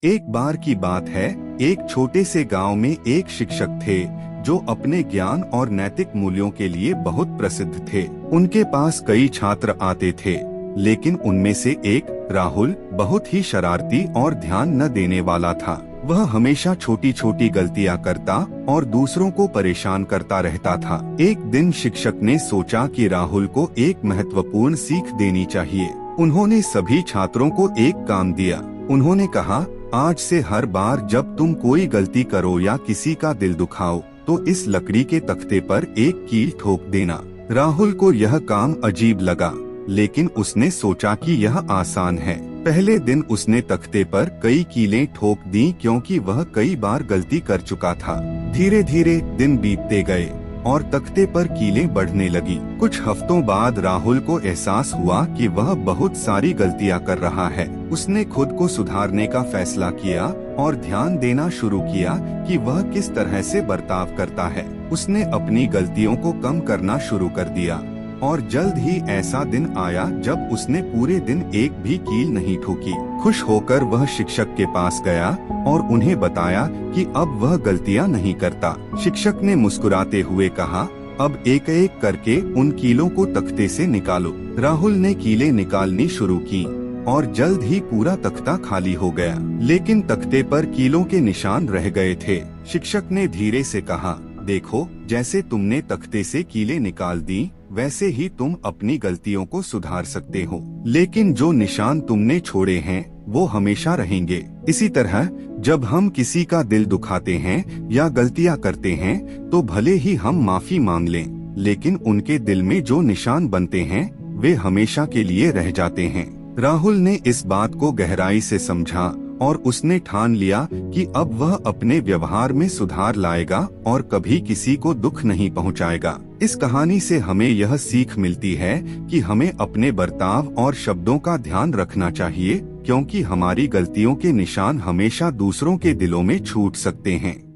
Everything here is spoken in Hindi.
एक बार की बात है, एक छोटे से गांव में एक शिक्षक थे जो अपने ज्ञान और नैतिक मूल्यों के लिए बहुत प्रसिद्ध थे। उनके पास कई छात्र आते थे, लेकिन उनमें से एक राहुल बहुत ही शरारती और ध्यान न देने वाला था। वह हमेशा छोटी छोटी गलतियां करता और दूसरों को परेशान करता रहता था। एक दिन शिक्षक ने सोचा कि राहुल को एक महत्वपूर्ण सीख देनी चाहिए। उन्होंने सभी छात्रों को एक काम दिया। उन्होंने कहा, आज से हर बार जब तुम कोई गलती करो या किसी का दिल दुखाओ, तो इस लकड़ी के तख्ते पर एक कील ठोक देना। राहुल को यह काम अजीब लगा, लेकिन उसने सोचा कि यह आसान है। पहले दिन उसने तख्ते पर कई कीलें ठोक दी, क्योंकि वह कई बार गलती कर चुका था। धीरे धीरे दिन बीतते गए और तख्ते पर कीलें बढ़ने लगी। कुछ हफ्तों बाद राहुल को एहसास हुआ कि वह बहुत सारी गलतियां कर रहा है। उसने खुद को सुधारने का फैसला किया और ध्यान देना शुरू किया कि वह किस तरह से बर्ताव करता है। उसने अपनी गलतियों को कम करना शुरू कर दिया और जल्द ही ऐसा दिन आया जब उसने पूरे दिन एक भी कील नहीं ठोकी। खुश होकर वह शिक्षक के पास गया और उन्हें बताया कि अब वह गलतियां नहीं करता। शिक्षक ने मुस्कुराते हुए कहा, अब एक एक करके उन कीलों को तख्ते से निकालो। राहुल ने कीलें निकालनी शुरू की और जल्द ही पूरा तख्ता खाली हो गया, लेकिन तख्ते पर कीलों के निशान रह गए थे। शिक्षक ने धीरे से कहा, देखो, जैसे तुमने तख्ते से कीलें निकाल दी, वैसे ही तुम अपनी गलतियों को सुधार सकते हो, लेकिन जो निशान तुमने छोड़े हैं वो हमेशा रहेंगे। इसी तरह जब हम किसी का दिल दुखाते हैं या गलतियां करते हैं, तो भले ही हम माफी मांग लें, लेकिन उनके दिल में जो निशान बनते हैं वे हमेशा के लिए रह जाते हैं। राहुल ने इस बात को गहराई से समझा और उसने ठान लिया कि अब वह अपने व्यवहार में सुधार लाएगा और कभी किसी को दुख नहीं पहुंचाएगा। इस कहानी से हमें यह सीख मिलती है कि हमें अपने बर्ताव और शब्दों का ध्यान रखना चाहिए, क्योंकि हमारी गलतियों के निशान हमेशा दूसरों के दिलों में छूट सकते हैं।